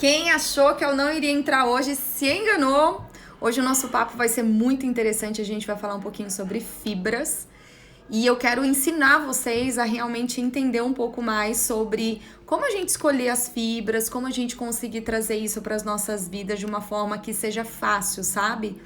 Quem achou que eu não iria entrar hoje se enganou. Hoje o nosso papo vai ser muito interessante, a gente vai falar um pouquinho sobre fibras. E eu quero ensinar vocês a realmente entender um pouco mais sobre como a gente escolher as fibras, como a gente conseguir trazer isso para as nossas vidas de uma forma que seja fácil, sabe?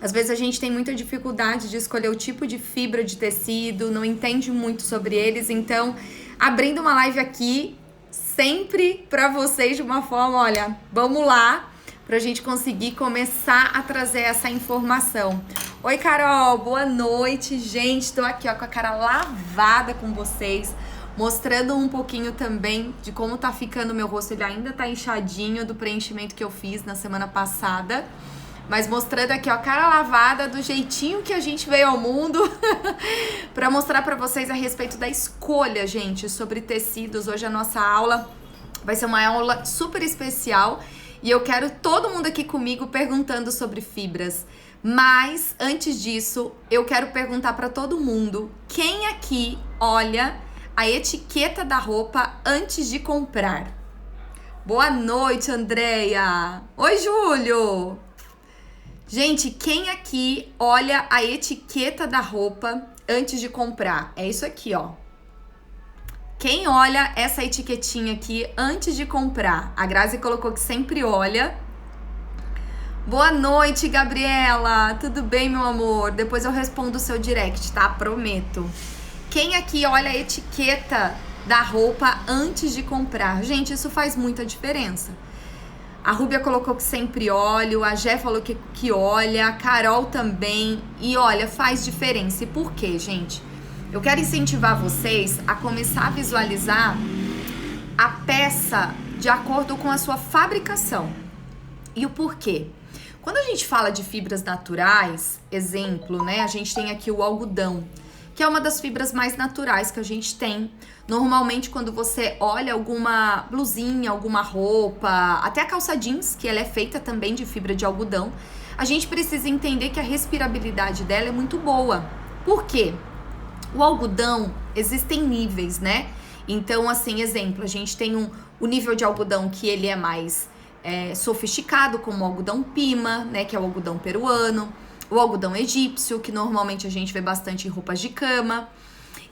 Às vezes a gente tem muita dificuldade de escolher o tipo de fibra de tecido, não entende muito sobre eles, então abrindo uma live aqui sempre para vocês de uma forma, olha, vamos lá, pra gente conseguir começar a trazer essa informação. Oi, Carol, boa noite, gente, tô aqui, ó, com a cara lavada com vocês, mostrando um pouquinho também de como tá ficando o meu rosto. Ele ainda tá inchadinho do preenchimento que eu fiz na semana passada, mas mostrando aqui, ó, cara lavada do jeitinho que a gente veio ao mundo para mostrar para vocês a respeito da escolha, gente, sobre tecidos. Hoje a nossa aula vai ser uma aula super especial e eu quero todo mundo aqui comigo perguntando sobre fibras. Mas antes disso, eu quero perguntar para todo mundo, quem aqui olha a etiqueta da roupa antes de comprar? Boa noite, Andréia. Oi, Júlio. Gente, quem aqui olha a etiqueta da roupa antes de comprar? É isso aqui, ó. Quem olha essa etiquetinha aqui antes de comprar? A Grazi colocou que sempre olha. Boa noite, Gabriela. Tudo bem, meu amor? Depois eu respondo o seu direct, tá? Prometo. Quem aqui olha a etiqueta da roupa antes de comprar? Gente, isso faz muita diferença. A Rúbia colocou que sempre olho, a Jé falou que olha, a Carol também. E olha, faz diferença. E por quê, gente? Eu quero incentivar vocês a começar a visualizar a peça de acordo com a sua fabricação. E o porquê? Quando a gente fala de fibras naturais, exemplo, né? A gente tem aqui o algodão, que é uma das fibras mais naturais que a gente tem. Normalmente, quando você olha alguma blusinha, alguma roupa, até a calça jeans, que ela é feita também de fibra de algodão, a gente precisa entender que a respirabilidade dela é muito boa. Por quê? O algodão, existem níveis, né? Então, assim, exemplo, a gente tem o nível de algodão que ele é mais sofisticado, como o algodão pima, né? Que é o algodão peruano. O algodão egípcio, que normalmente a gente vê bastante em roupas de cama.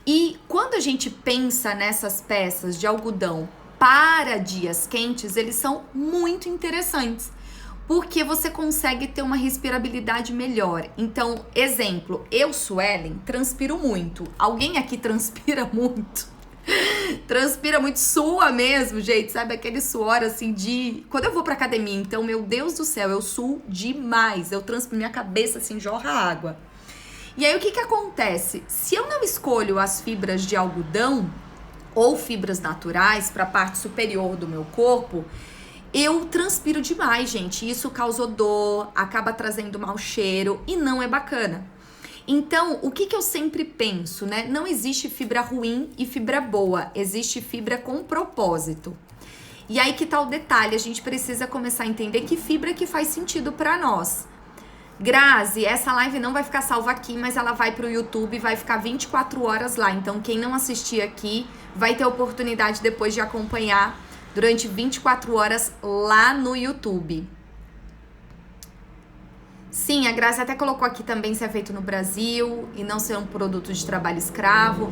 E quando a gente pensa nessas peças de algodão para dias quentes, eles são muito interessantes, porque você consegue ter uma respirabilidade melhor. Então, exemplo, eu, Suelen, transpiro muito. Alguém aqui transpira muito? Transpira muito, sua mesmo, gente, sabe? Aquele suor assim de... Quando eu vou pra academia, então, meu Deus do céu, eu suo demais. Eu transpiro, minha cabeça assim, jorra água. E aí, o que acontece? Se eu não escolho as fibras de algodão ou fibras naturais pra parte superior do meu corpo, eu transpiro demais, gente. Isso causa odor, acaba trazendo mau cheiro e não é bacana. Então, o que eu sempre penso, né? Não existe fibra ruim e fibra boa. Existe fibra com propósito. E aí que tá o detalhe, a gente precisa começar a entender que fibra que faz sentido pra nós. Grazi, essa live não vai ficar salva aqui, mas ela vai pro YouTube e vai ficar 24 horas lá. Então, quem não assistir aqui vai ter oportunidade depois de acompanhar durante 24 horas lá no YouTube. Sim, a Grazi até colocou aqui também se é feito no Brasil e não ser um produto de trabalho escravo.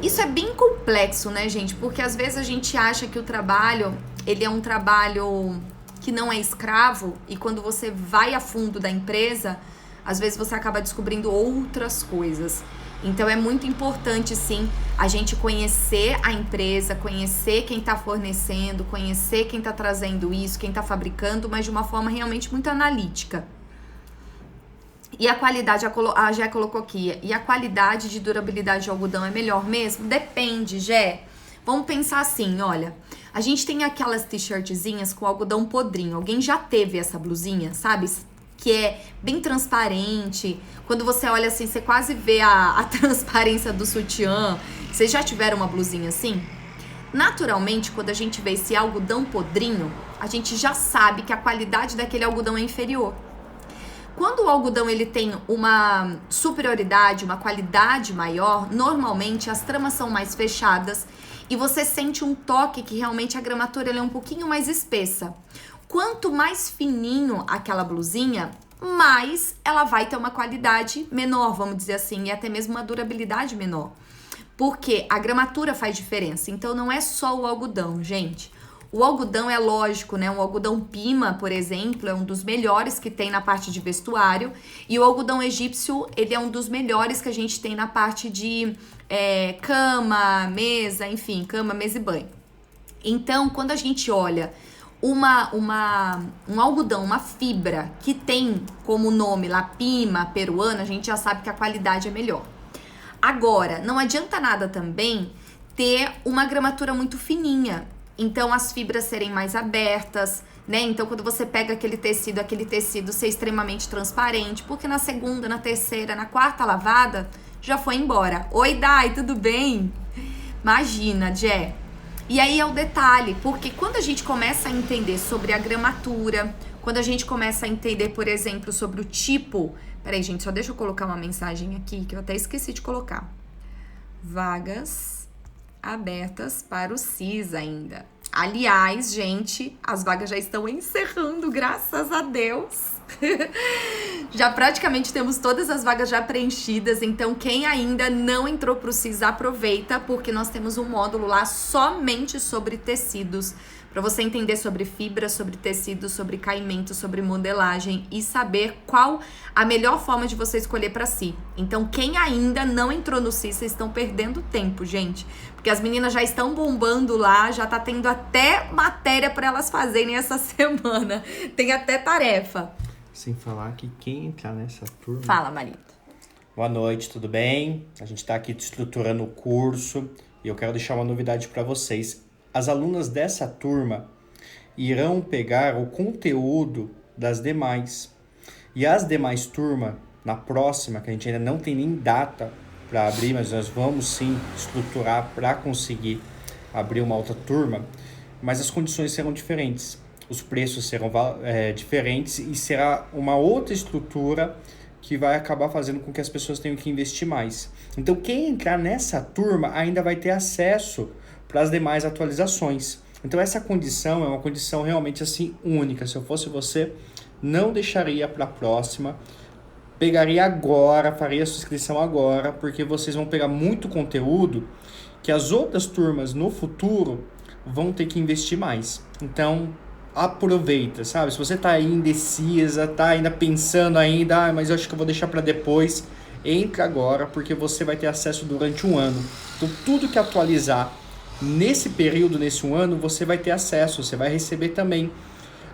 Isso é bem complexo, né, gente? Porque às vezes a gente acha que o trabalho, ele é um trabalho que não é escravo, e quando você vai a fundo da empresa, às vezes você acaba descobrindo outras coisas. Então é muito importante, sim, a gente conhecer a empresa, conhecer quem está fornecendo, conhecer quem está trazendo isso, quem está fabricando, mas de uma forma realmente muito analítica. E a qualidade, a Gé colocou aqui, e a qualidade de durabilidade de algodão é melhor mesmo? Depende, Gé. Vamos pensar assim, olha, a gente tem aquelas t-shirtzinhas com algodão podrinho. Alguém já teve essa blusinha, sabe? Que é bem transparente. Quando você olha assim, você quase vê a transparência do sutiã. Vocês já tiveram uma blusinha assim? Naturalmente, quando a gente vê esse algodão podrinho, a gente já sabe que a qualidade daquele algodão é inferior. Quando o algodão ele tem uma superioridade, uma qualidade maior, normalmente as tramas são mais fechadas e você sente um toque que realmente a gramatura ela é um pouquinho mais espessa. Quanto mais fininho aquela blusinha, mais ela vai ter uma qualidade menor, vamos dizer assim, e até mesmo uma durabilidade menor. Porque a gramatura faz diferença. Então não é só o algodão, gente. O algodão é lógico, né? O algodão Pima, por exemplo, é um dos melhores que tem na parte de vestuário. E o algodão egípcio, ele é um dos melhores que a gente tem na parte de cama, mesa, enfim, cama, mesa e banho. Então, quando a gente olha um algodão, uma fibra que tem como nome lá Pima, peruana, a gente já sabe que a qualidade é melhor. Agora, não adianta nada também ter uma gramatura muito fininha. Então, as fibras serem mais abertas, né? Então, quando você pega aquele tecido ser extremamente transparente, porque na segunda, na terceira, na quarta lavada, já foi embora. Oi, Dai, tudo bem? Imagina, Jé. E aí é o detalhe, porque quando a gente começa a entender sobre a gramatura, quando a gente começa a entender, por exemplo, sobre o tipo... Peraí, gente, só deixa eu colocar uma mensagem aqui, que eu até esqueci de colocar. Vagas abertas para o CIS ainda. Aliás, gente, as vagas já estão encerrando, graças a Deus. Já praticamente temos todas as vagas já preenchidas, então quem ainda não entrou para o CIS, aproveita, porque nós temos um módulo lá somente sobre tecidos, para você entender sobre fibra, sobre tecido, sobre caimento, sobre modelagem e saber qual a melhor forma de você escolher para si. Então, quem ainda não entrou no CIS, vocês estão perdendo tempo, gente. Porque as meninas já estão bombando lá, já tá tendo até matéria para elas fazerem essa semana. Tem até tarefa. Sem falar que quem entrar nessa turma... Fala, marido. Boa noite, tudo bem? A gente tá aqui estruturando o curso e eu quero deixar uma novidade para vocês. As alunas dessa turma irão pegar o conteúdo das demais. E as demais turmas, na próxima, que a gente ainda não tem nem data para abrir, mas nós vamos sim estruturar para conseguir abrir uma outra turma, mas as condições serão diferentes. Os preços serão diferentes e será uma outra estrutura que vai acabar fazendo com que as pessoas tenham que investir mais. Então, quem entrar nessa turma ainda vai ter acesso para as demais atualizações. Então, essa condição é uma condição realmente assim única. Se eu fosse você, não deixaria para a próxima. Pegaria agora, faria a sua inscrição agora, porque vocês vão pegar muito conteúdo que as outras turmas no futuro vão ter que investir mais. Então, aproveita, sabe? Se você tá aí indecisa, tá ainda pensando ainda, mas eu acho que eu vou deixar para depois, entra agora, porque você vai ter acesso durante um ano. Então, tudo que atualizar nesse período, nesse um ano, você vai ter acesso, você vai receber também.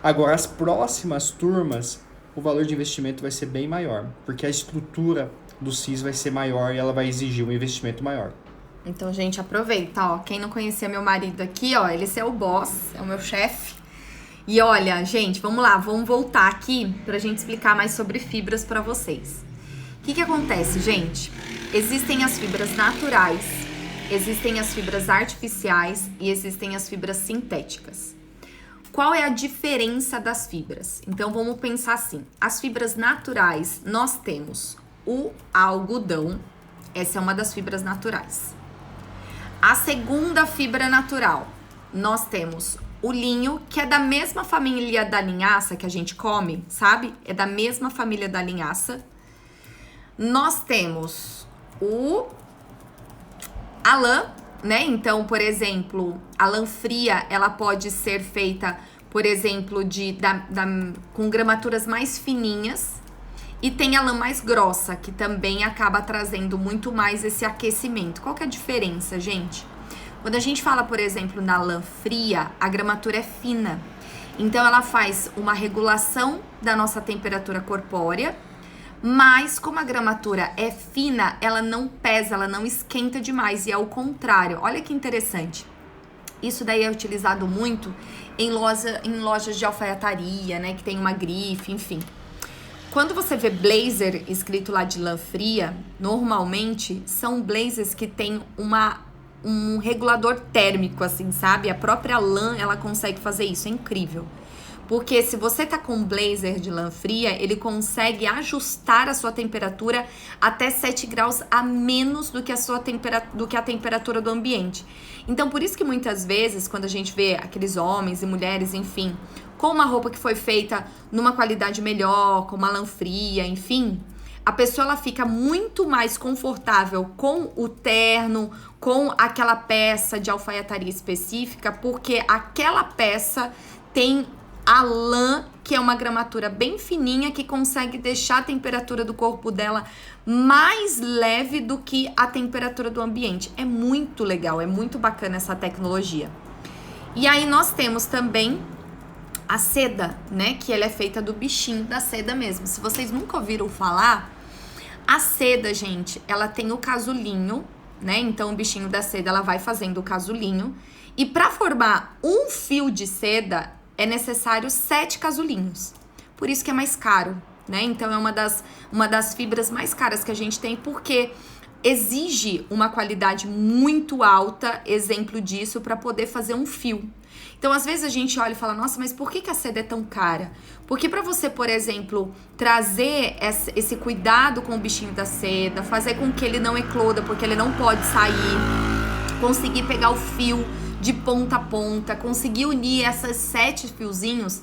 Agora, as próximas turmas, o valor de investimento vai ser bem maior, porque a estrutura do CIS vai ser maior e ela vai exigir um investimento maior. Então, gente, aproveita, ó. Quem não conhecia meu marido aqui, ó, ele é o boss, é o meu chefe. E olha, gente, vamos lá, vamos voltar aqui pra gente explicar mais sobre fibras pra vocês. O que acontece, gente? Existem as fibras naturais, existem as fibras artificiais e existem as fibras sintéticas. Qual é a diferença das fibras? Então, vamos pensar assim. As fibras naturais, nós temos o algodão. Essa é uma das fibras naturais. A segunda fibra natural, nós temos o linho, que é da mesma família da linhaça que a gente come, sabe? É da mesma família da linhaça. Nós temos a lã, né? Então, por exemplo, a lã fria, ela pode ser feita, por exemplo, com gramaturas mais fininhas. E tem a lã mais grossa, que também acaba trazendo muito mais esse aquecimento. Qual que é a diferença, gente? Quando a gente fala, por exemplo, na lã fria, a gramatura é fina. Então, ela faz uma regulação da nossa temperatura corpórea, mas como a gramatura é fina, ela não pesa, ela não esquenta demais. E é o contrário. Olha que interessante. Isso daí é utilizado muito em lojas de alfaiataria, né? Que tem uma grife, enfim. Quando você vê blazer escrito lá de lã fria, normalmente são blazers que tem um regulador térmico, assim, sabe? A própria lã, ela consegue fazer isso, é incrível. Porque se você tá com um blazer de lã fria, ele consegue ajustar a sua temperatura até 7 graus a menos do que a temperatura do ambiente. Então, por isso que muitas vezes, quando a gente vê aqueles homens e mulheres, enfim, com uma roupa que foi feita numa qualidade melhor, com uma lã fria, enfim, a pessoa ela fica muito mais confortável com o terno, com aquela peça de alfaiataria específica, porque aquela peça tem a lã, que é uma gramatura bem fininha, que consegue deixar a temperatura do corpo dela mais leve do que a temperatura do ambiente. É muito legal, é muito bacana essa tecnologia. E aí nós temos também a seda, né? Que ela é feita do bichinho da seda mesmo. Se vocês nunca ouviram falar, a seda, gente, ela tem o casulinho, né? Então o bichinho da seda, ela vai fazendo o casulinho. E para formar um fio de seda, é necessário 7 casulinhos. Por isso que é mais caro, né? Então é uma das fibras mais caras que a gente tem, porque exige uma qualidade muito alta, exemplo disso, para poder fazer um fio. Então, às vezes a gente olha e fala, nossa, mas por que a seda é tão cara? Porque para você, por exemplo, trazer esse cuidado com o bichinho da seda, fazer com que ele não ecloda, porque ele não pode sair, conseguir pegar o fio de ponta a ponta, conseguir unir essas 7 fiozinhos,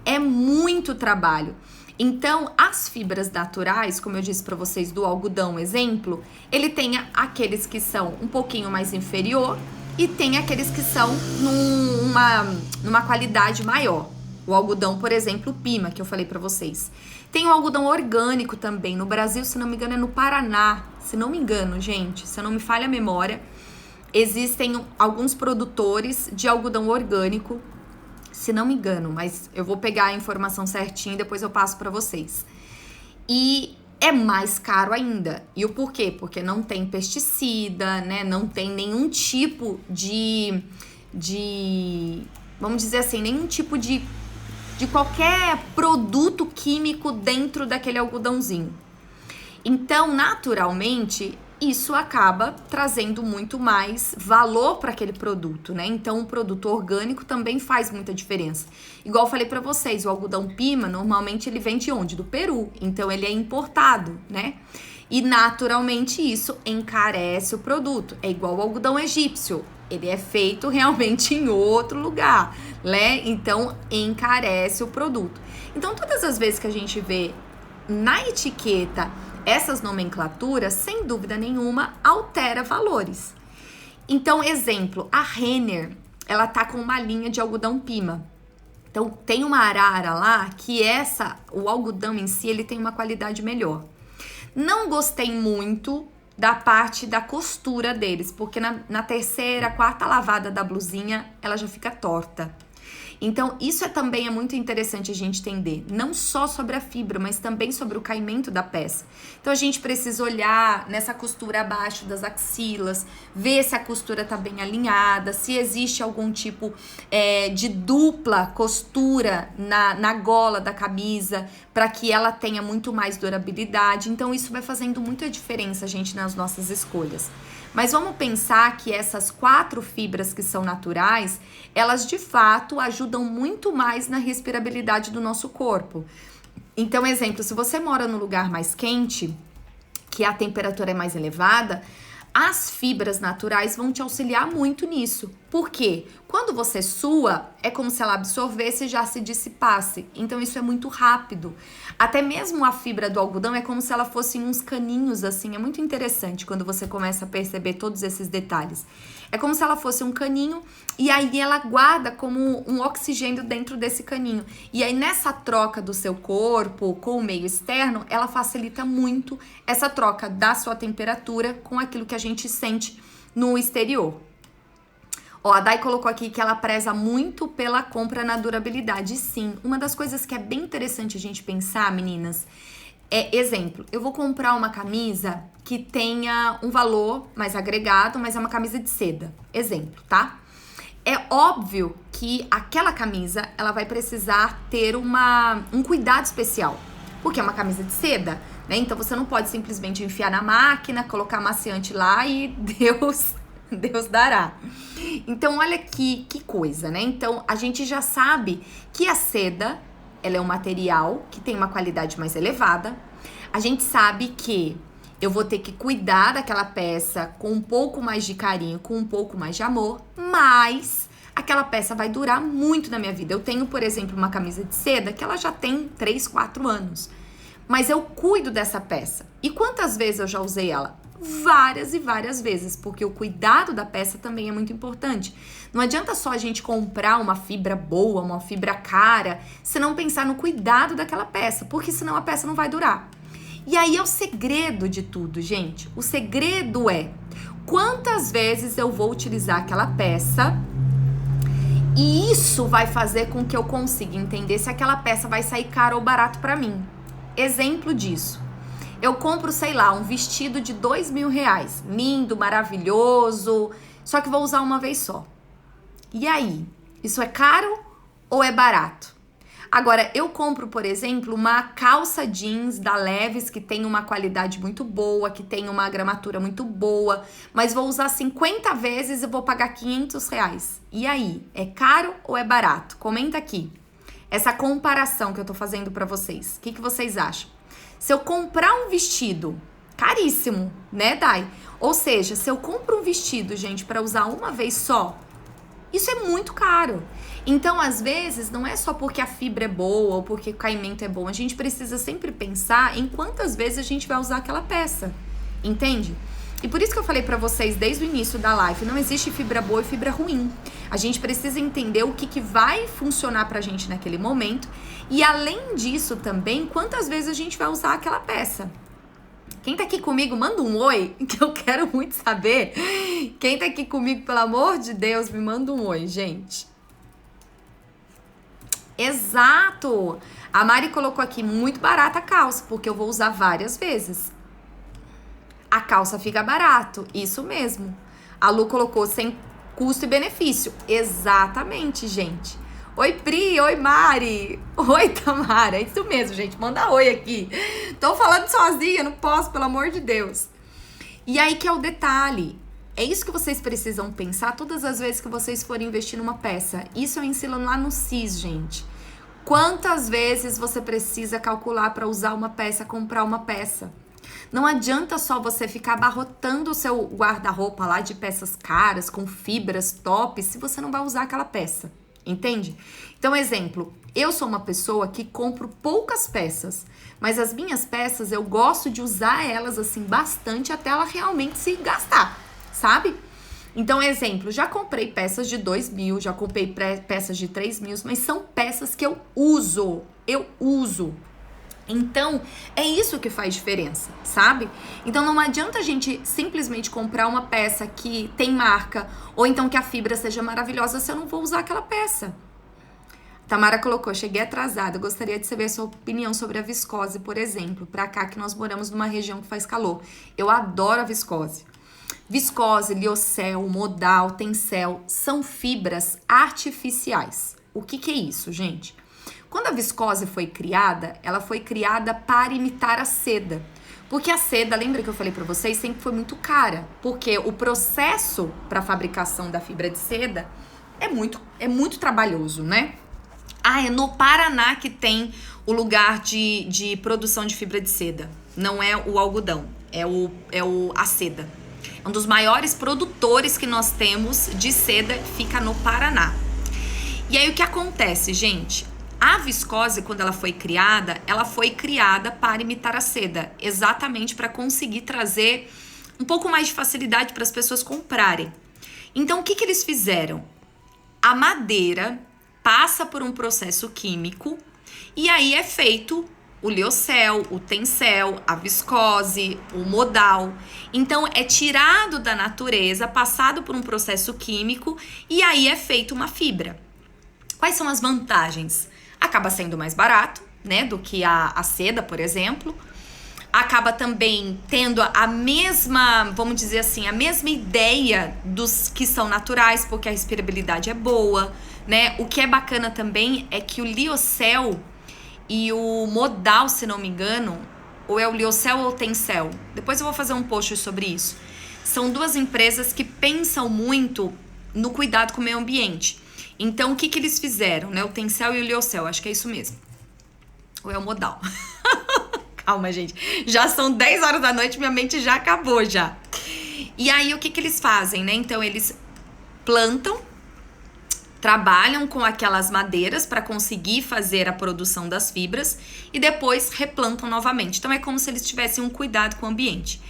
é muito trabalho. Então, as fibras naturais, como eu disse para vocês do algodão, exemplo, ele tem aqueles que são um pouquinho mais inferior e tem aqueles que são numa qualidade maior. O algodão, por exemplo, o Pima, que eu falei para vocês. Tem o algodão orgânico também. No Brasil, se não me engano, é no Paraná. Se não me engano, gente, se eu não me falha a memória, existem alguns produtores de algodão orgânico, se não me engano, mas eu vou pegar a informação certinha e depois eu passo para vocês. E é mais caro ainda. E o porquê? Porque não tem pesticida, né? Não tem nenhum tipo de vamos dizer assim, nenhum tipo de qualquer produto químico dentro daquele algodãozinho. Então, naturalmente, isso acaba trazendo muito mais valor para aquele produto, né? Então, o produto orgânico também faz muita diferença. Igual eu falei para vocês, o algodão Pima, normalmente ele vem de onde? Do Peru. Então, ele é importado, né? E, naturalmente, isso encarece o produto. É igual o algodão egípcio. Ele é feito realmente em outro lugar, né? Então, encarece o produto. Então, todas as vezes que a gente vê na etiqueta essas nomenclaturas, sem dúvida nenhuma, altera valores. Então, exemplo, a Renner, ela tá com uma linha de algodão Pima. Então, tem uma arara lá que o algodão em si, ele tem uma qualidade melhor. Não gostei muito da parte da costura deles, porque na terceira, quarta lavada da blusinha, ela já fica torta. Então, isso também é muito interessante a gente entender, não só sobre a fibra, mas também sobre o caimento da peça. Então, a gente precisa olhar nessa costura abaixo das axilas, ver se a costura tá bem alinhada, se existe algum tipo de dupla costura na gola da camisa, para que ela tenha muito mais durabilidade. Então, isso vai fazendo muita diferença, gente, nas nossas escolhas. Mas vamos pensar que essas 4 fibras que são naturais, elas de fato ajudam muito mais na respirabilidade do nosso corpo. Então, exemplo, se você mora num lugar mais quente, que a temperatura é mais elevada, as fibras naturais vão te auxiliar muito nisso. Por quê? Quando você sua, é como se ela absorvesse e já se dissipasse. Então, isso é muito rápido. Até mesmo a fibra do algodão é como se ela fosse uns caninhos, assim. É muito interessante quando você começa a perceber todos esses detalhes. É como se ela fosse um caninho e aí ela guarda como um oxigênio dentro desse caninho. E aí, nessa troca do seu corpo com o meio externo, ela facilita muito essa troca da sua temperatura com aquilo que a gente sente no exterior. Ó, a Dai colocou aqui que ela preza muito pela compra na durabilidade. Sim, uma das coisas que é bem interessante a gente pensar, meninas, exemplo, eu vou comprar uma camisa que tenha um valor mais agregado, mas é uma camisa de seda. Exemplo, tá? É óbvio que aquela camisa, ela vai precisar ter um cuidado especial, porque é uma camisa de seda, né? Então, você não pode simplesmente enfiar na máquina, colocar amaciante lá e Deus dará. Então, olha que coisa, né? Então, a gente já sabe que a seda, ela é um material que tem uma qualidade mais elevada. A gente sabe que eu vou ter que cuidar daquela peça com um pouco mais de carinho, com um pouco mais de amor, mas aquela peça vai durar muito na minha vida. Eu tenho, por exemplo, uma camisa de seda que ela já tem 3, 4 anos. Mas eu cuido dessa peça. E quantas vezes eu já usei ela? Várias e várias vezes, porque o cuidado da peça também é muito importante. Não adianta só a gente comprar uma fibra boa, uma fibra cara, se não pensar no cuidado daquela peça, porque senão a peça não vai durar. E aí é o segredo de tudo, gente. O segredo é quantas vezes eu vou utilizar aquela peça, e isso vai fazer com que eu consiga entender se aquela peça vai sair caro ou barato para mim. Exemplo disso. Eu compro, sei lá, um vestido de R$2.000. Lindo, maravilhoso, só que vou usar uma vez só. E aí? Isso é caro ou é barato? Agora, eu compro, por exemplo, uma calça jeans da Levi's que tem uma qualidade muito boa, que tem uma gramatura muito boa, mas vou usar 50 vezes e vou pagar R$500. E aí? É caro ou é barato? Comenta aqui. Essa comparação que eu tô fazendo pra vocês. O que vocês acham? Se eu comprar um vestido caríssimo, né, Dai? Ou seja, se eu compro um vestido, gente, pra usar uma vez só, isso é muito caro. Então, às vezes, não é só porque a fibra é boa ou porque o caimento é bom. A gente precisa sempre pensar em quantas vezes a gente vai usar aquela peça. Entende? E por isso que eu falei pra vocês desde o início da live, não existe fibra boa e fibra ruim. A gente precisa entender o que vai funcionar pra gente naquele momento. E além disso também, quantas vezes a gente vai usar aquela peça. Quem tá aqui comigo, manda um oi, que eu quero muito saber. Quem tá aqui comigo, pelo amor de Deus, me manda um oi, gente. Exato! A Mari colocou aqui, muito barata a calça, porque eu vou usar várias vezes. A calça fica barato, isso mesmo. A Lu colocou sem custo e benefício. Exatamente, gente. Oi, Pri, oi, Mari. Oi, Tamara. É isso mesmo, gente. Manda oi aqui. Tô falando sozinha, não posso, pelo amor de Deus. E aí que é o detalhe. É isso que vocês precisam pensar todas as vezes que vocês forem investir numa peça. Isso eu ensino lá no CIS, gente. Quantas vezes você precisa calcular para usar uma peça, comprar uma peça? Não adianta só você ficar abarrotando o seu guarda-roupa lá de peças caras, com fibras tops, se você não vai usar aquela peça. Entende? Então, exemplo, eu sou uma pessoa que compro poucas peças, mas as minhas peças eu gosto de usar elas assim bastante até ela realmente se gastar, sabe? Então, exemplo, já comprei peças de 2.000, já comprei peças de 3.000, mas são peças que eu uso. Então, é isso que faz diferença, sabe? Então, não adianta a gente simplesmente comprar uma peça que tem marca, ou então que a fibra seja maravilhosa, se eu não vou usar aquela peça. Tamara colocou, cheguei atrasada, gostaria de saber a sua opinião sobre a viscose, por exemplo, pra cá que nós moramos numa região que faz calor. Eu adoro a viscose. Viscose, liocel, modal, tencel, são fibras artificiais. O que é isso, gente? Quando a viscose foi criada, ela foi criada para imitar a seda. Porque a seda, lembra que eu falei para vocês, sempre foi muito cara. Porque o processo para a fabricação da fibra de seda é muito trabalhoso, né? Ah, é no Paraná que tem o lugar de produção de fibra de seda. Não é o algodão, é a seda. Um dos maiores produtores que nós temos de seda fica no Paraná. E aí o que acontece, gente? A viscose, quando ela foi criada para imitar a seda, exatamente para conseguir trazer um pouco mais de facilidade para as pessoas comprarem. Então, o que eles fizeram? A madeira passa por um processo químico e aí é feito o liocel, o tencel, a viscose, o modal. Então, é tirado da natureza, passado por um processo químico e aí é feito uma fibra. Quais são as vantagens? Acaba sendo mais barato, né, do que a seda, por exemplo. Acaba também tendo a mesma, vamos dizer assim, a mesma ideia dos que são naturais, porque a respirabilidade é boa, né? O que é bacana também é que o liocel e o modal, se não me engano, ou é o liocel ou o tencel, depois eu vou fazer um post sobre isso. São duas empresas que pensam muito no cuidado com o meio ambiente. Então, o que eles fizeram, né? O tencel e o liocel, acho que é isso mesmo. Ou é o modal? Calma, gente. Já são 10 horas da noite, minha mente já acabou já. E aí, o que eles fazem, né? Então, eles plantam trabalham com aquelas madeiras para conseguir fazer a produção das fibras e depois replantam novamente. Então é como se eles tivessem um cuidado com o ambiente.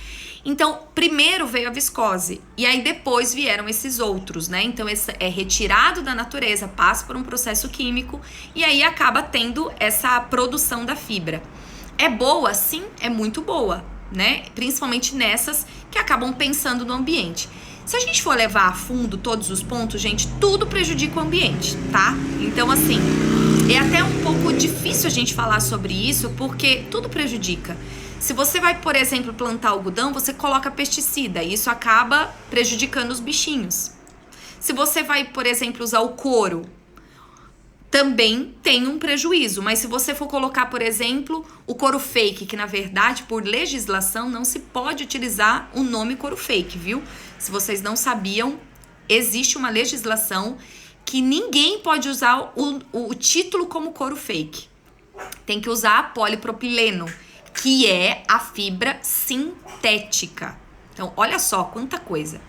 Então, primeiro veio a viscose e aí depois vieram esses outros, né? Então, esse é retirado da natureza, passa por um processo químico e aí acaba tendo essa produção da fibra. É boa? Sim, é muito boa, né? Principalmente nessas que acabam pensando no ambiente. Se a gente for levar a fundo todos os pontos, gente, tudo prejudica o ambiente, tá? Então, assim, é até um pouco difícil a gente falar sobre isso porque tudo prejudica. Se você vai, por exemplo, plantar algodão, você coloca pesticida e isso acaba prejudicando os bichinhos. Se você vai, por exemplo, usar o couro, também tem um prejuízo. Mas se você for colocar, por exemplo, o couro fake, que na verdade, por legislação, não se pode utilizar o nome couro fake, viu? Se vocês não sabiam, existe uma legislação que ninguém pode usar o título como couro fake. Tem que usar polipropileno, que é a fibra sintética. Então, olha só quanta coisa.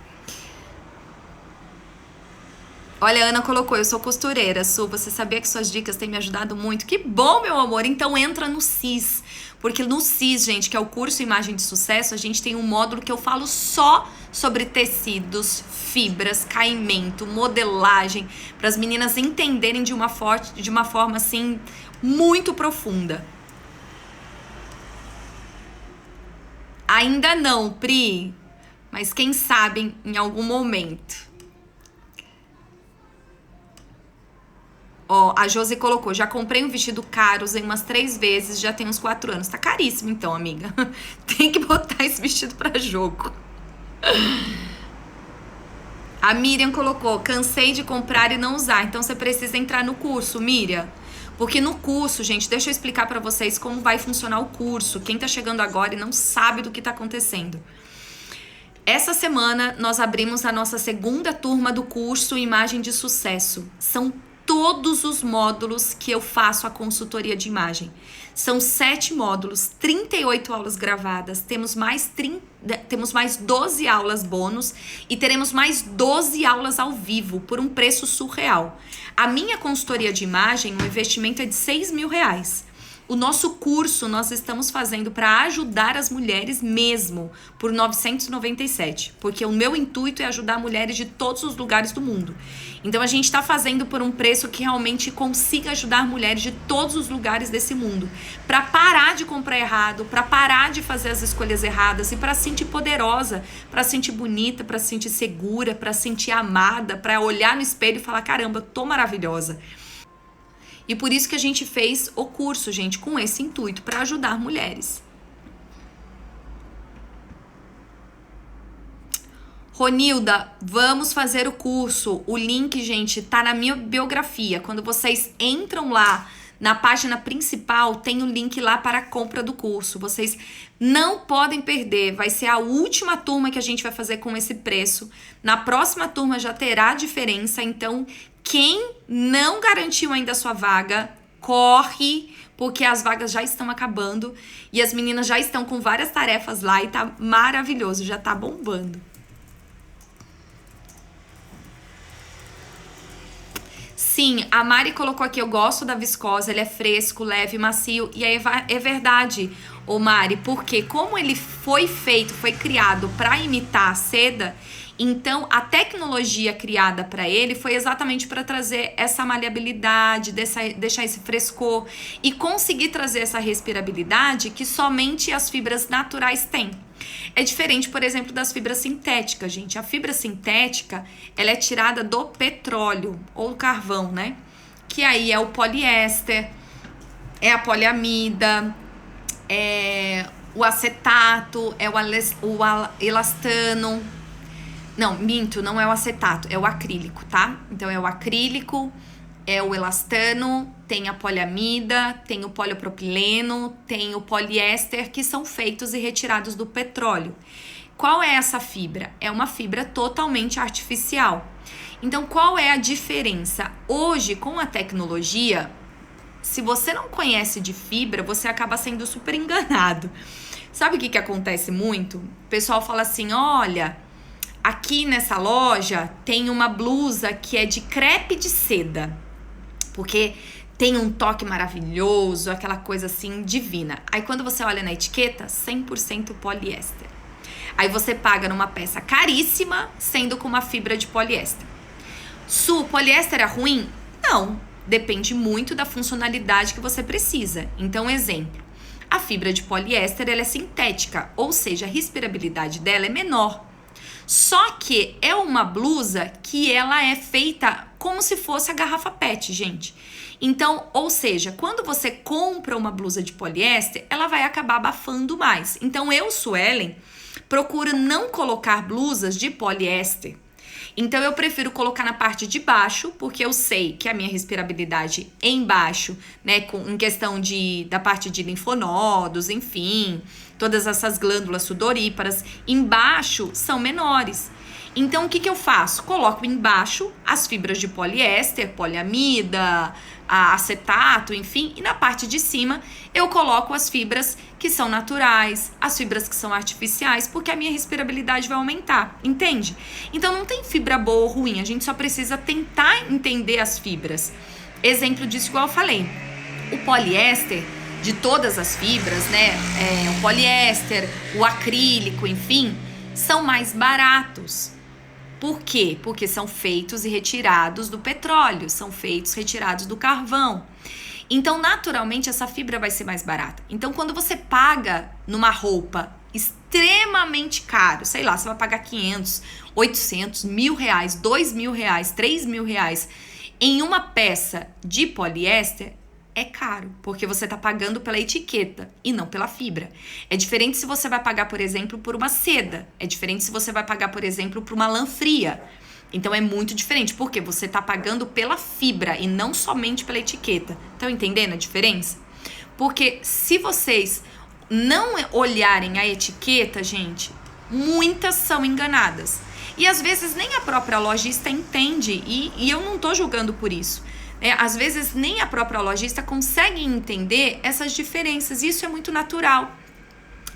Olha, a Ana colocou, eu sou costureira, Su, você sabia que suas dicas têm me ajudado muito? Que bom, meu amor, então entra no CIS. Porque no CIS, gente, que é o curso Imagem de Sucesso, a gente tem um módulo que eu falo só sobre tecidos, fibras, caimento, modelagem, para as meninas entenderem de uma forma, assim, muito profunda. Ainda não, Pri, mas quem sabe em algum momento. Ó, a Josi colocou, já comprei um vestido caro, usei umas 3 vezes, já tem uns 4 anos. Tá caríssimo então, amiga. Tem que botar esse vestido pra jogo. A Miriam colocou, cansei de comprar e não usar, então você precisa entrar no curso, Miriam. Porque no curso, gente, deixa eu explicar pra vocês como vai funcionar o curso. Quem tá chegando agora e não sabe do que tá acontecendo. Essa semana, nós abrimos a nossa segunda turma do curso Imagem de Sucesso. São todos os módulos que eu faço a consultoria de imagem. São 7 módulos, 38 aulas gravadas, temos mais 12 aulas bônus e teremos mais 12 aulas ao vivo por um preço surreal. A minha consultoria de imagem, o investimento é de R$6.000. O nosso curso nós estamos fazendo para ajudar as mulheres mesmo por R$997, porque o meu intuito é ajudar mulheres de todos os lugares do mundo. Então a gente está fazendo por um preço que realmente consiga ajudar mulheres de todos os lugares desse mundo, para parar de comprar errado, para parar de fazer as escolhas erradas e para se sentir poderosa, para se sentir bonita, para se sentir segura, para se sentir amada, para olhar no espelho e falar, caramba, tô maravilhosa. E por isso que a gente fez o curso, gente, com esse intuito, para ajudar mulheres. Ronilda, vamos fazer o curso. O link, gente, tá na minha biografia. Quando vocês entram lá na página principal, tem o link lá para a compra do curso. Vocês não podem perder. Vai ser a última turma que a gente vai fazer com esse preço. Na próxima turma já terá diferença, então quem não garantiu ainda a sua vaga, corre, porque as vagas já estão acabando e as meninas já estão com várias tarefas lá e tá maravilhoso, já tá bombando. Sim, a Mari colocou aqui, eu gosto da viscose, ele é fresco, leve, macio, e aí é verdade, ô Mari, porque como ele foi feito, foi criado para imitar a seda, então a tecnologia criada para ele foi exatamente para trazer essa maleabilidade, deixar esse frescor e conseguir trazer essa respirabilidade que somente as fibras naturais têm. É diferente, por exemplo, das fibras sintéticas, gente. A fibra sintética, ela é tirada do petróleo ou do carvão, né? Que aí é o poliéster, é a poliamida, é o acetato, é o elastano. Não, minto, não é o acetato, é o acrílico, tá? Então é o acrílico, é o elastano, tem a poliamida, tem o poliopropileno, tem o poliéster, que são feitos e retirados do petróleo. Qual é essa fibra? É uma fibra totalmente artificial. Então, qual é a diferença? Hoje, com a tecnologia, se você não conhece de fibra, você acaba sendo super enganado. Sabe o que acontece muito? O pessoal fala assim, olha, aqui nessa loja tem uma blusa que é de crepe de seda, porque tem um toque maravilhoso, aquela coisa assim divina. Aí quando você olha na etiqueta, 100% poliéster. Aí você paga numa peça caríssima, sendo com uma fibra de poliéster. O poliéster é ruim? Não, depende muito da funcionalidade que você precisa. Então, exemplo, a fibra de poliéster ela é sintética, ou seja, a respirabilidade dela é menor. Só que é uma blusa que ela é feita como se fosse a garrafa PET, gente. Então, ou seja, quando você compra uma blusa de poliéster, ela vai acabar abafando mais. Então, eu, Suelen, procuro não colocar blusas de poliéster. Então, eu prefiro colocar na parte de baixo, porque eu sei que a minha respirabilidade embaixo, né, em questão da parte de linfonodos, enfim, todas essas glândulas sudoríparas, embaixo são menores. Então, o que eu faço? Coloco embaixo as fibras de poliéster, poliamida, acetato, enfim, e na parte de cima eu coloco as fibras que são naturais, as fibras que são artificiais, porque a minha respirabilidade vai aumentar, entende? Então, não tem fibra boa ou ruim, a gente só precisa tentar entender as fibras. Exemplo disso, igual eu falei, o poliéster, de todas as fibras, né, o poliéster, o acrílico, enfim, são mais baratos. Por quê? Porque são feitos e retirados do petróleo, são feitos retirados do carvão. Então, naturalmente, essa fibra vai ser mais barata. Então, quando você paga numa roupa extremamente caro, sei lá, você vai pagar 500, 800, R$1.000, R$2.000, R$3.000 em uma peça de poliéster, é caro, porque você está pagando pela etiqueta e não pela fibra. É diferente se você vai pagar, por exemplo, por uma seda. É diferente se você vai pagar, por exemplo, por uma lã fria. Então, é muito diferente, porque você está pagando pela fibra e não somente pela etiqueta. Estão entendendo a diferença? Porque se vocês não olharem a etiqueta, gente, muitas são enganadas. E às vezes nem a própria lojista entende, e eu não estou julgando por isso. Às vezes nem a própria lojista consegue entender essas diferenças, e isso é muito natural.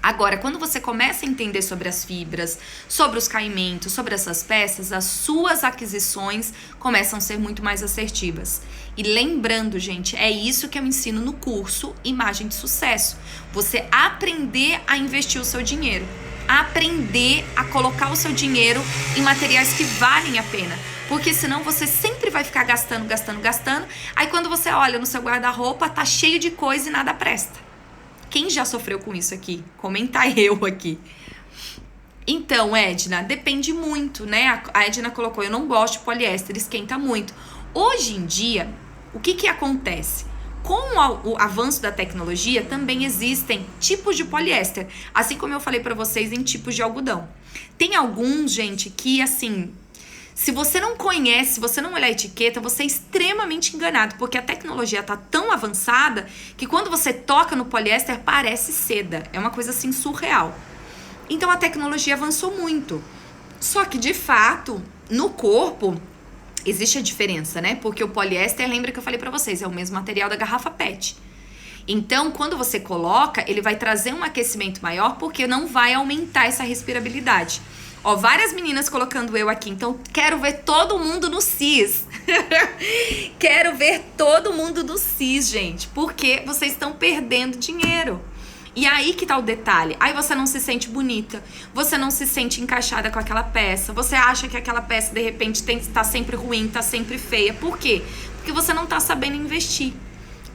Agora, quando você começa a entender sobre as fibras, sobre os caimentos, sobre essas peças, as suas aquisições começam a ser muito mais assertivas. E lembrando, gente, é isso que eu ensino no curso Imagem de Sucesso. Você aprender a investir o seu dinheiro, aprender a colocar o seu dinheiro em materiais que valem a pena. Porque senão você sempre vai ficar gastando. Aí quando você olha no seu guarda-roupa, tá cheio de coisa e nada presta. Quem já sofreu com isso aqui? Comenta eu aqui. Então, Edna, depende muito, né? A Edna colocou, eu não gosto de poliéster, esquenta muito. Hoje em dia, o que acontece? Com o avanço da tecnologia, também existem tipos de poliéster. Assim como eu falei pra vocês, em tipos de algodão. Tem alguns, gente, que assim... Se você não conhece, se você não olhar a etiqueta, você é extremamente enganado, porque a tecnologia está tão avançada que quando você toca no poliéster, parece seda. É uma coisa assim surreal. Então a tecnologia avançou muito. Só que, de fato, no corpo, existe a diferença, né? Porque o poliéster, lembra que eu falei para vocês, é o mesmo material da garrafa PET. Então, quando você coloca, ele vai trazer um aquecimento maior, porque não vai aumentar essa respirabilidade. Ó, várias meninas colocando eu aqui, então quero ver todo mundo no CIS. Quero ver todo mundo no CIS, gente, porque vocês estão perdendo dinheiro. E aí que tá o detalhe. Aí você não se sente bonita, você não se sente encaixada com aquela peça, você acha que aquela peça, de repente, tá sempre ruim, tá sempre feia. Por quê? Porque você não tá sabendo investir.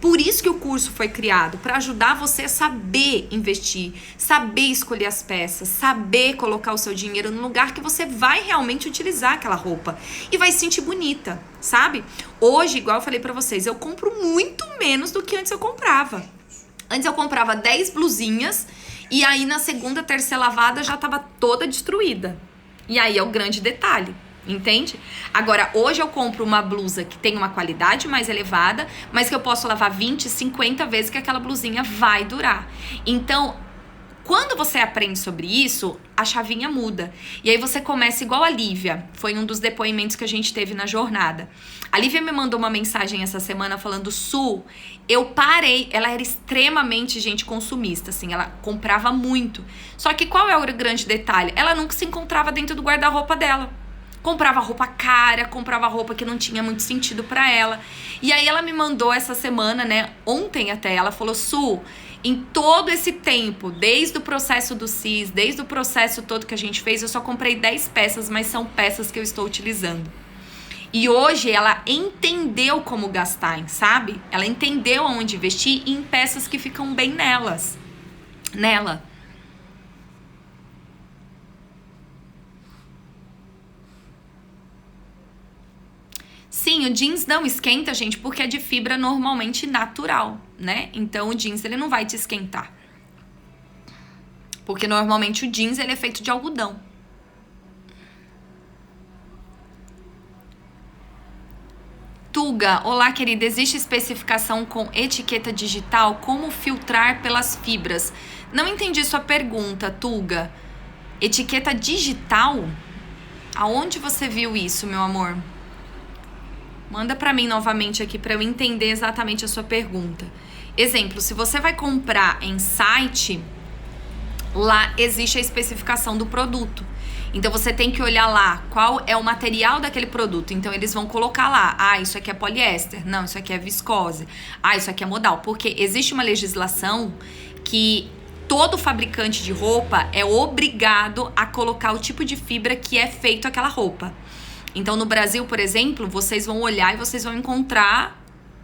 Por isso que o curso foi criado, para ajudar você a saber investir, saber escolher as peças, saber colocar o seu dinheiro no lugar que você vai realmente utilizar aquela roupa e vai se sentir bonita, sabe? Hoje, igual eu falei para vocês, eu compro muito menos do que antes eu comprava. Antes eu comprava 10 blusinhas e aí na segunda, terceira lavada já estava toda destruída. E aí é o grande detalhe. Entende? Agora, hoje eu compro uma blusa que tem uma qualidade mais elevada, mas que eu posso lavar 20, 50 vezes que aquela blusinha vai durar. Então, Quando você aprende sobre isso, a chavinha muda. E aí você começa igual a Lívia. Foi um dos depoimentos que a gente teve na jornada. A Lívia me mandou uma mensagem essa semana falando: Su, eu parei. Ela era extremamente, gente, consumista, assim. Ela comprava muito. Só que qual é o grande detalhe? Ela nunca se encontrava dentro do guarda-roupa dela. Comprava roupa cara, comprava roupa que não tinha muito sentido pra ela. E aí ela me mandou essa semana, né? Ontem até, ela falou: Su, em todo esse tempo, desde o processo do CIS, desde o processo todo que a gente fez, eu só comprei 10 peças, mas são peças que eu estou utilizando. E hoje ela entendeu como gastar, sabe? Ela entendeu aonde investir em peças que ficam bem nela. Sim, o jeans não esquenta, gente, porque é de fibra normalmente natural, né? Então o jeans ele não vai te esquentar. Porque normalmente o jeans ele é feito de algodão. Tuga, olá querida, existe especificação com etiqueta digital? Como filtrar pelas fibras? Não entendi sua pergunta, Tuga. Etiqueta digital? Aonde você viu isso, meu amor? Manda pra mim novamente aqui pra eu entender exatamente a sua pergunta. Exemplo, se você vai comprar em site, lá existe a especificação do produto. Então você tem que olhar lá qual é o material daquele produto. Então eles vão colocar lá: ah, isso aqui é poliéster, não, isso aqui é viscose, ah, isso aqui é modal. Porque existe uma legislação que todo fabricante de roupa é obrigado a colocar o tipo de fibra que é feito aquela roupa. Então, no Brasil, por exemplo, vocês vão olhar e vocês vão encontrar...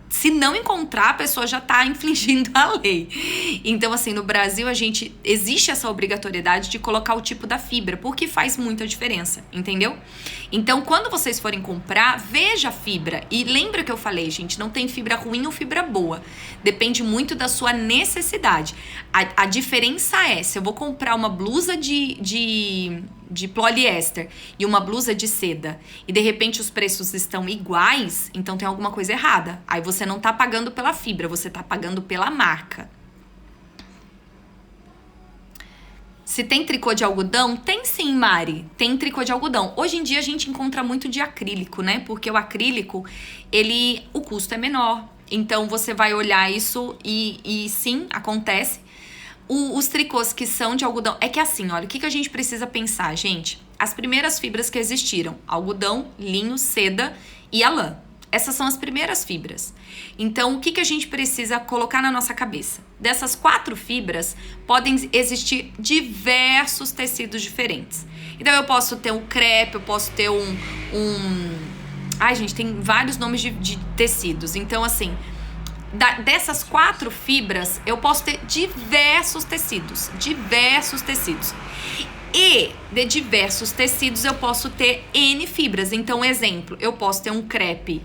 Se não encontrar, a pessoa já tá infringindo a lei. Então, assim, no Brasil, existe essa obrigatoriedade de colocar o tipo da fibra, porque faz muita diferença, entendeu? Então, quando vocês forem comprar, veja a fibra. E lembra que eu falei, gente, não tem fibra ruim ou fibra boa. Depende muito da sua necessidade. A diferença é, se eu vou comprar uma blusa de poliéster e uma blusa de seda e de repente os preços estão iguais, então tem alguma coisa errada. Aí você não tá pagando pela fibra, você tá pagando pela marca. Se tem tricô de algodão? Tem sim, Mari. Tem tricô de algodão. Hoje em dia a gente encontra muito de acrílico, né? Porque o acrílico, o custo é menor. Então você vai olhar isso e sim, acontece. Os tricôs que são de algodão... É que assim, olha, o que a gente precisa pensar, gente? As primeiras fibras que existiram: algodão, linho, seda e a lã. Essas são as primeiras fibras. Então, o que a gente precisa colocar na nossa cabeça? Dessas 4 fibras, podem existir diversos tecidos diferentes. Então, eu posso ter um crepe, eu posso ter Ai, gente, tem vários nomes de tecidos. Então, assim... Dessas 4 fibras, eu posso ter diversos tecidos. E de diversos tecidos, eu posso ter N fibras. Então, exemplo, eu posso ter um crepe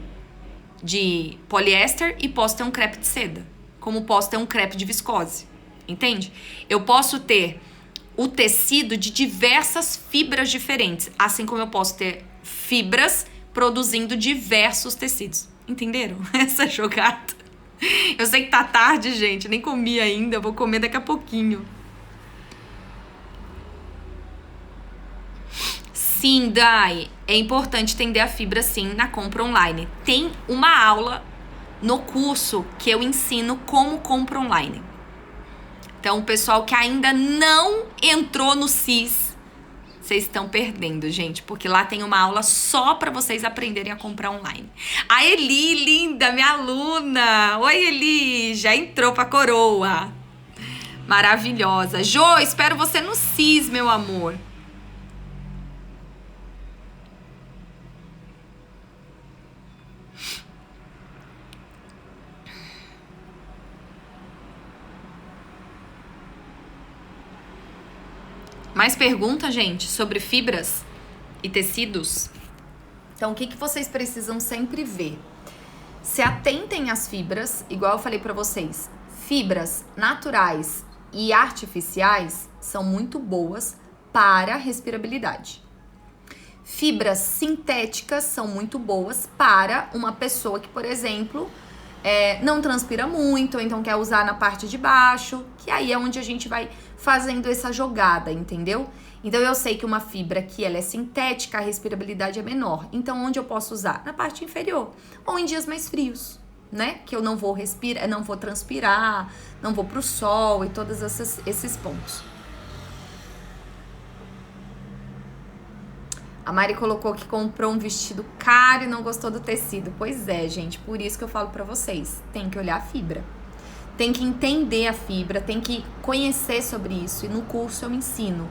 de poliéster e posso ter um crepe de seda. Como posso ter um crepe de viscose. Entende? Eu posso ter o tecido de diversas fibras diferentes. Assim como eu posso ter fibras produzindo diversos tecidos. Entenderam essa jogada? Eu sei que tá tarde, gente. Nem comi ainda. Eu vou comer daqui a pouquinho. Sim, Dai. É importante entender a fibra, sim, na compra online. Tem uma aula no curso que eu ensino como compra online. Então, o pessoal que ainda não entrou no CIS, vocês estão perdendo, gente, porque lá tem uma aula só para vocês aprenderem a comprar online. A Eli, linda, minha aluna. Oi, Eli, já entrou pra coroa. Maravilhosa. Jô, espero você no CIS, meu amor. Mais perguntas, gente, sobre fibras e tecidos? Então, o que vocês precisam sempre ver? Se atentem às fibras, igual eu falei pra vocês. Fibras naturais e artificiais são muito boas para respirabilidade. Fibras sintéticas são muito boas para uma pessoa que, por exemplo, não transpira muito, ou então quer usar na parte de baixo, que aí é onde a gente vai fazendo essa jogada, entendeu? Então eu sei que uma fibra que ela é sintética, a respirabilidade é menor. Então onde eu posso usar? Na parte inferior, ou em dias mais frios, né? Que eu não vou respirar, não vou transpirar, não vou pro sol e todos esses pontos. A Mari colocou que comprou um vestido caro e não gostou do tecido. Pois é, gente, por isso que eu falo pra vocês, tem que olhar a fibra. Tem que entender a fibra, tem que conhecer sobre isso. E no curso eu ensino.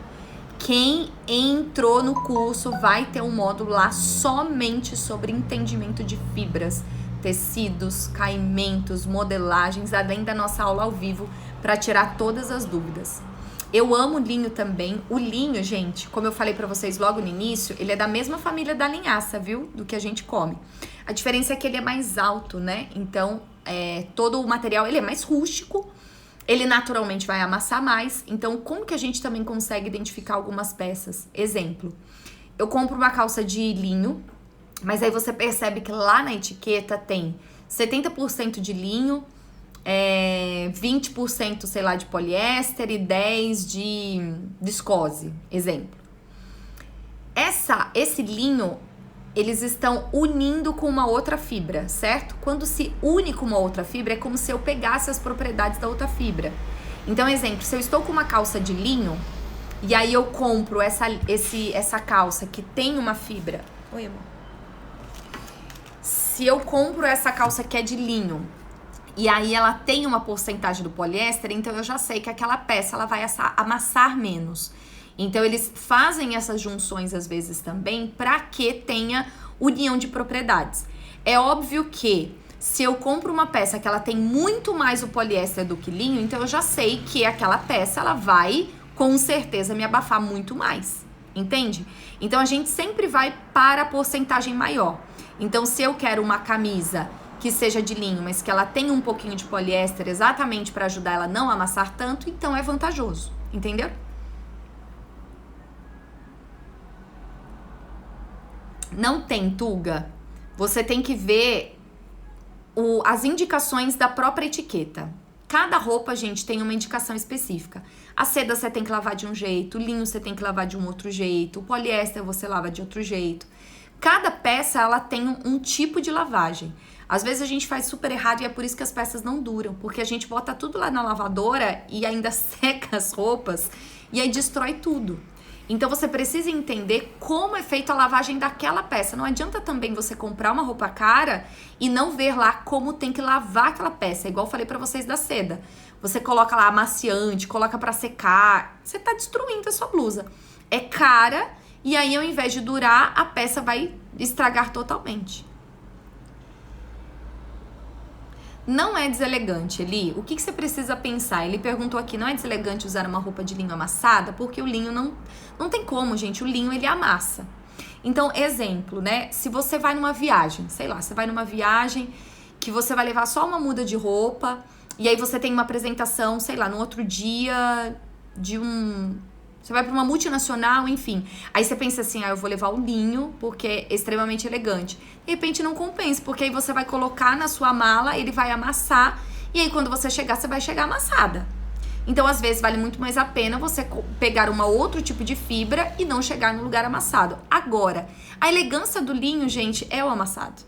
Quem entrou no curso vai ter um módulo lá somente sobre entendimento de fibras, tecidos, caimentos, modelagens, além da nossa aula ao vivo, para tirar todas as dúvidas. Eu amo linho também. O linho, gente, como eu falei pra vocês logo no início, ele é da mesma família da linhaça, viu? Do que a gente come. A diferença é que ele é mais alto, né? Então, todo o material, ele é mais rústico. Ele naturalmente vai amassar mais. Então, como que a gente também consegue identificar algumas peças? Exemplo, eu compro uma calça de linho, mas aí você percebe que lá na etiqueta tem 70% de linho, 20%, sei lá, de poliéster e 10% de viscose, exemplo. Esse linho, eles estão unindo com uma outra fibra, certo? Quando se une com uma outra fibra, é como se eu pegasse as propriedades da outra fibra. Então, exemplo, se eu estou com uma calça de linho, e aí eu compro essa calça que tem uma fibra... Oi, amor. Se eu compro essa calça que é de linho, e aí ela tem uma porcentagem do poliéster, então eu já sei que aquela peça ela vai amassar menos. Então eles fazem essas junções às vezes também para que tenha união de propriedades. É óbvio que se eu compro uma peça que ela tem muito mais o poliéster do que linho, então eu já sei que aquela peça ela vai com certeza me abafar muito mais, entende? Então a gente sempre vai para a porcentagem maior. Então se eu quero uma camisa que seja de linho, mas que ela tenha um pouquinho de poliéster exatamente para ajudar ela a não amassar tanto, então é vantajoso, entendeu? Não tem, Tuga? Você tem que ver as indicações da própria etiqueta. Cada roupa, gente, tem uma indicação específica. A seda você tem que lavar de um jeito, o linho você tem que lavar de um outro jeito, o poliéster você lava de outro jeito. Cada peça, ela tem um tipo de lavagem. Às vezes a gente faz super errado e é por isso que as peças não duram, porque a gente bota tudo lá na lavadora e ainda seca as roupas e aí destrói tudo. Então você precisa entender como é feita a lavagem daquela peça. Não adianta também você comprar uma roupa cara e não ver lá como tem que lavar aquela peça. É igual eu falei pra vocês da seda. Você coloca lá amaciante, coloca pra secar, você tá destruindo a sua blusa. É cara e aí ao invés de durar, a peça vai estragar totalmente. Não é deselegante, Eli. O que você precisa pensar? Ele perguntou aqui, não é deselegante usar uma roupa de linho amassada? Porque o linho não tem como, gente. O linho, ele amassa. Então, exemplo, né? Se você vai numa viagem, sei lá, você vai numa viagem que você vai levar só uma muda de roupa e aí você tem uma apresentação, sei lá, no outro dia Você vai para uma multinacional, enfim. Aí você pensa assim, eu vou levar o linho, porque é extremamente elegante. De repente não compensa, porque aí você vai colocar na sua mala, ele vai amassar, e aí quando você chegar, você vai chegar amassada. Então, às vezes, vale muito mais a pena você pegar outro tipo de fibra e não chegar no lugar amassado. Agora, a elegância do linho, gente, é o amassado.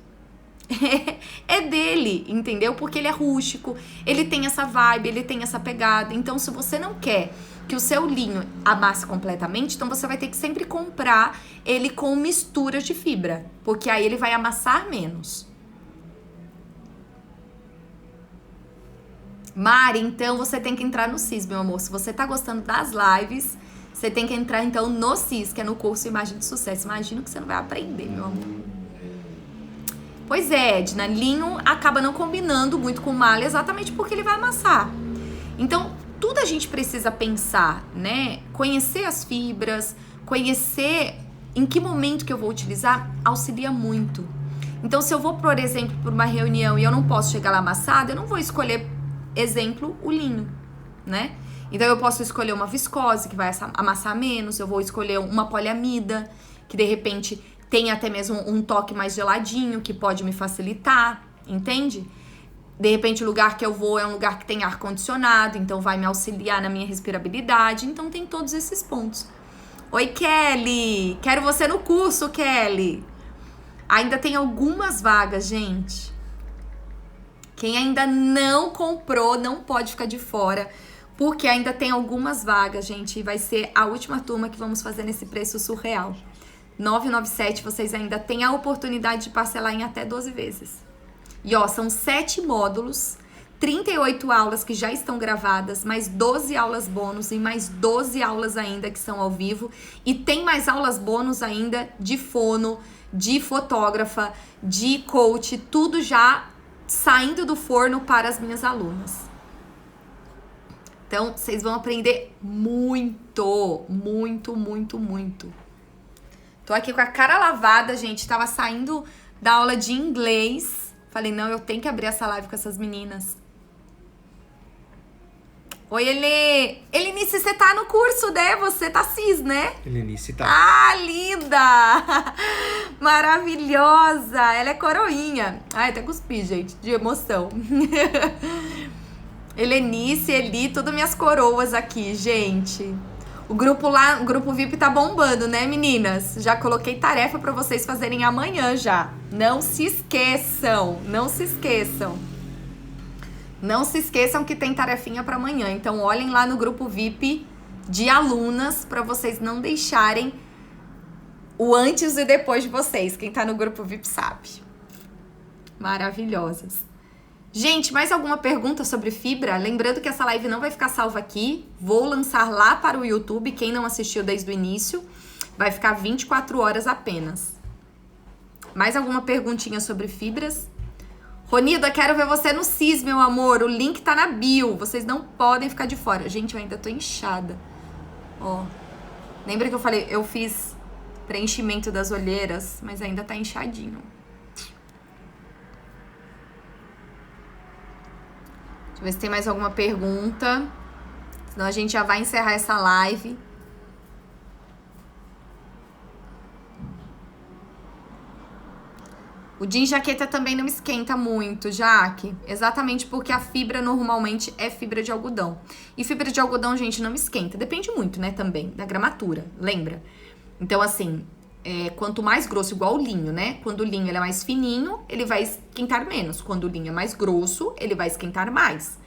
É dele, entendeu? Porque ele é rústico, ele tem essa vibe, ele tem essa pegada. Então, se você não quer que o seu linho amasse completamente, então você vai ter que sempre comprar ele com misturas de fibra, porque aí ele vai amassar menos. Mari, então você tem que entrar no CIS, meu amor. Se você tá gostando das lives, você tem que entrar então no CIS, que é no curso Imagem de Sucesso. Imagino que você não vai aprender, meu amor. Pois é, Edna, linho acaba não combinando muito com malha exatamente porque ele vai amassar. Então, tudo a gente precisa pensar, né? Conhecer as fibras, conhecer em que momento que eu vou utilizar, auxilia muito. Então, se eu vou, por exemplo, para uma reunião e eu não posso chegar lá amassada, eu não vou escolher, exemplo, o linho, né? Então, eu posso escolher uma viscose, que vai amassar menos, eu vou escolher uma poliamida, que de repente tem até mesmo um toque mais geladinho, que pode me facilitar, entende? De repente, o lugar que eu vou é um lugar que tem ar-condicionado, então vai me auxiliar na minha respirabilidade. Então, tem todos esses pontos. Oi, Kelly! Quero você no curso, Kelly! Ainda tem algumas vagas, gente. Quem ainda não comprou não pode ficar de fora, porque ainda tem algumas vagas, gente. E vai ser a última turma que vamos fazer nesse preço surreal. 997, vocês ainda têm a oportunidade de parcelar em até 12 vezes. E ó, são 7 módulos, 38 aulas que já estão gravadas, mais 12 aulas bônus e mais 12 aulas ainda que são ao vivo. E tem mais aulas bônus ainda de fono, de fotógrafa, de coach, tudo já saindo do forno para as minhas alunas. Então, vocês vão aprender muito, muito, muito, muito. Tô aqui com a cara lavada, gente. Tava saindo da aula de inglês. Falei, não, eu tenho que abrir essa live com essas meninas. Oi, Helenice, você tá no curso, né? Você tá cis, né? Helenice tá. Ah, linda! Maravilhosa! Ela é coroinha. Ai, até cuspi, gente, de emoção. Helenice, Eli, tudo minhas coroas aqui, gente. O grupo lá, o grupo VIP tá bombando, né, meninas? Já coloquei tarefa pra vocês fazerem amanhã já. Não se esqueçam, não se esqueçam. Não se esqueçam que tem tarefinha pra amanhã. Então, olhem lá no grupo VIP de alunas pra vocês não deixarem o antes e depois de vocês. Quem tá no grupo VIP sabe. Maravilhosas. Gente, mais alguma pergunta sobre fibra? Lembrando que essa live não vai ficar salva aqui. Vou lançar lá para o YouTube. Quem não assistiu desde o início, vai ficar 24 horas apenas. Mais alguma perguntinha sobre fibras? Ronilda, quero ver você no CIS, meu amor. O link tá na bio. Vocês não podem ficar de fora. Gente, eu ainda tô inchada. Ó. Lembra que eu falei, eu fiz preenchimento das olheiras, mas ainda tá inchadinho. Deixa eu ver se tem mais alguma pergunta. Senão a gente já vai encerrar essa live. O jean jaqueta também não esquenta muito, Jaque. Exatamente porque a fibra normalmente é fibra de algodão. E fibra de algodão, gente, não esquenta. Depende muito, né, também, da gramatura, lembra? Então, assim, quanto mais grosso, igual o linho, né? Quando o linho ele é mais fininho, ele vai esquentar menos. Quando o linho é mais grosso, ele vai esquentar mais.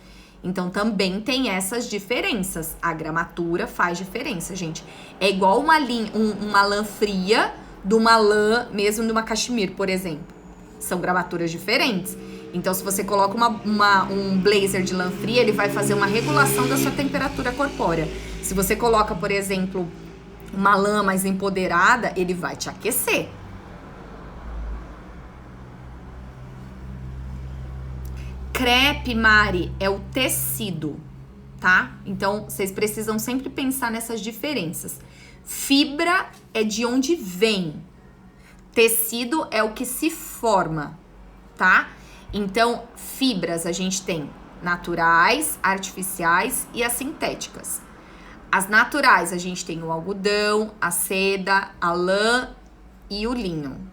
Então, também tem essas diferenças. A gramatura faz diferença, gente. É igual uma lã fria de uma lã, mesmo de uma cachemir, por exemplo. São gramaturas diferentes. Então, se você coloca um blazer de lã fria, ele vai fazer uma regulação da sua temperatura corpórea. Se você coloca, por exemplo, uma lã mais empoderada, ele vai te aquecer. Crepe, Mari, é o tecido, tá? Então, vocês precisam sempre pensar nessas diferenças. Fibra é de onde vem. Tecido é o que se forma, tá? Então, fibras a gente tem naturais, artificiais e as sintéticas. As naturais a gente tem o algodão, a seda, a lã e o linho.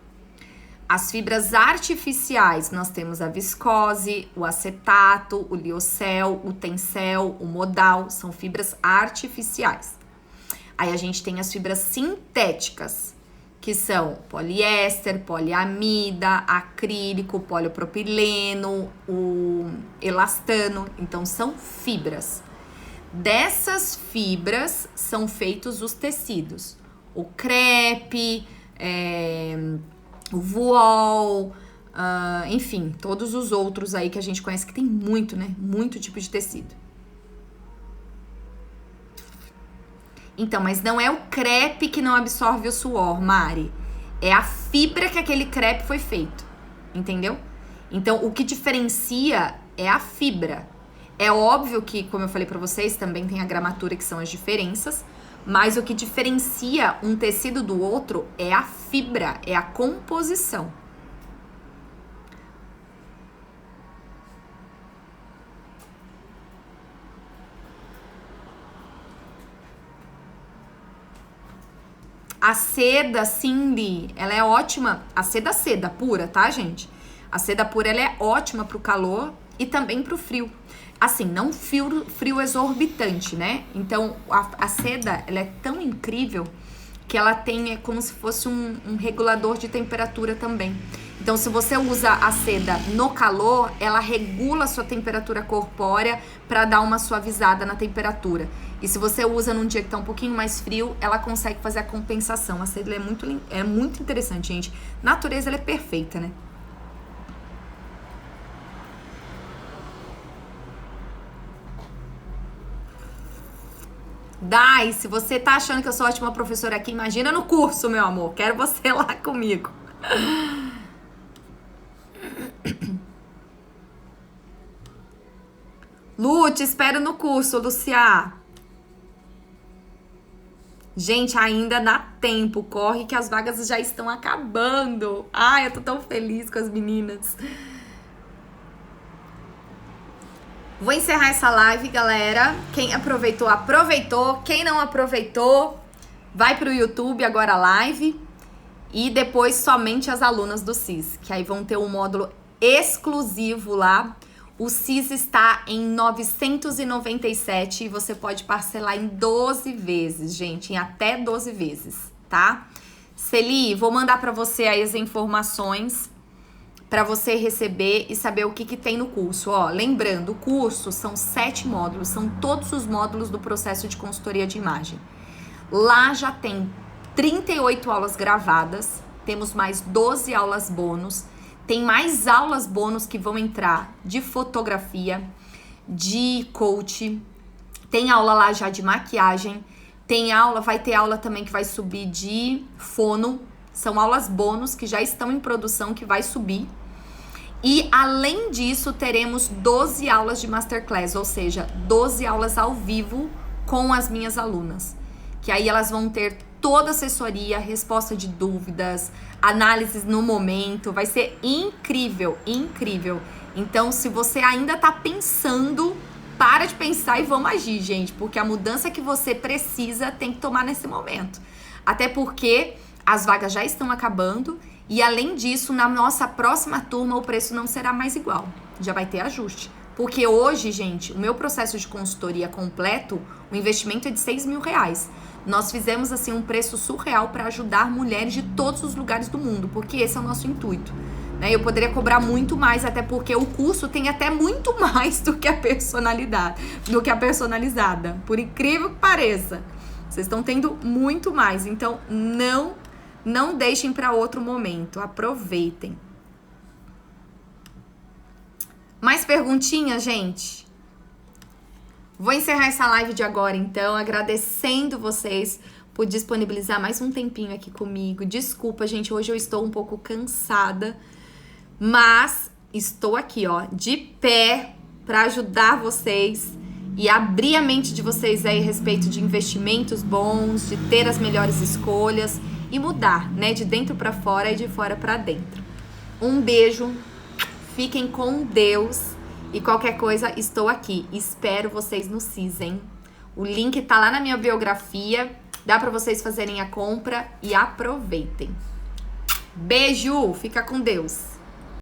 As fibras artificiais, nós temos a viscose, o acetato, o liocel, o tencel, o modal, são fibras artificiais. Aí a gente tem as fibras sintéticas, que são poliéster, poliamida, acrílico, poliopropileno, o elastano, então são fibras. Dessas fibras são feitos os tecidos, o crepe, o voal, enfim, todos os outros aí que a gente conhece, que tem muito, né? Muito tipo de tecido. Então, mas não é o crepe que não absorve o suor, Mari. É a fibra que aquele crepe foi feito, entendeu? Então, o que diferencia é a fibra. É óbvio que, como eu falei pra vocês, também tem a gramatura, que são as diferenças, mas o que diferencia um tecido do outro é a fibra, é a composição. A seda, Cindy, ela é ótima. A seda pura, tá, gente? A seda pura, ela é ótima pro calor. e também pro frio. Assim, não frio exorbitante, né? Então, a seda, ela é tão incrível que ela tem como se fosse um regulador de temperatura também. Então, se você usa a seda no calor, ela regula a sua temperatura corpórea para dar uma suavizada na temperatura. E se você usa num dia que tá um pouquinho mais frio, ela consegue fazer a compensação. A seda é muito interessante, gente. A natureza, ela é perfeita, né? Dai, se você tá achando que eu sou ótima professora aqui, imagina no curso, meu amor. Quero você lá comigo. Lu, te espero no curso, Lucia. Gente, ainda dá tempo. Corre que as vagas já estão acabando. Ai, eu tô tão feliz com as meninas. Vou encerrar essa live, galera. Quem aproveitou, aproveitou. Quem não aproveitou, vai pro YouTube agora a live. E depois somente as alunas do CIS, que aí vão ter um módulo exclusivo lá. O CIS está em 997 e você pode parcelar em 12 vezes, gente, em até 12 vezes, tá? Celi, vou mandar para você aí as informações para você receber e saber o que tem no curso. Ó, lembrando, o curso são 7 módulos, são todos os módulos do processo de consultoria de imagem. Lá já tem 38 aulas gravadas, temos mais 12 aulas bônus, tem mais aulas bônus que vão entrar de fotografia, de coach, tem aula lá já de maquiagem, vai ter aula também que vai subir de fono, são aulas bônus que já estão em produção, que vai subir. E além disso, teremos 12 aulas de masterclass, ou seja, 12 aulas ao vivo com as minhas alunas. Que aí elas vão ter toda a assessoria, resposta de dúvidas, análises no momento. Vai ser incrível, incrível. Então, se você ainda tá pensando, para de pensar e vamos agir, gente. Porque a mudança que você precisa tem que tomar nesse momento. Até porque as vagas já estão acabando. E além disso, na nossa próxima turma, o preço não será mais igual. Já vai ter ajuste. Porque hoje, gente, o meu processo de consultoria completo, o investimento é de R$6.000. Nós fizemos, assim, um preço surreal para ajudar mulheres de todos os lugares do mundo, porque esse é o nosso intuito. Né? Eu poderia cobrar muito mais, até porque o curso tem até muito mais do que a personalizada. Por incrível que pareça. Vocês estão tendo muito mais. Então, não deixem para outro momento. Aproveitem. Mais perguntinhas, gente? Vou encerrar essa live de agora, então, agradecendo vocês por disponibilizar mais um tempinho aqui comigo. Desculpa, gente, hoje eu estou um pouco cansada, mas estou aqui, ó, de pé para ajudar vocês e abrir a mente de vocês aí a respeito de investimentos bons, de ter as melhores escolhas e mudar, né, de dentro para fora e de fora para dentro. Um beijo, fiquem com Deus. E qualquer coisa, estou aqui. Espero vocês no CIS, hein? O link tá lá na minha biografia. Dá pra vocês fazerem a compra e aproveitem. Beijo! Fica com Deus!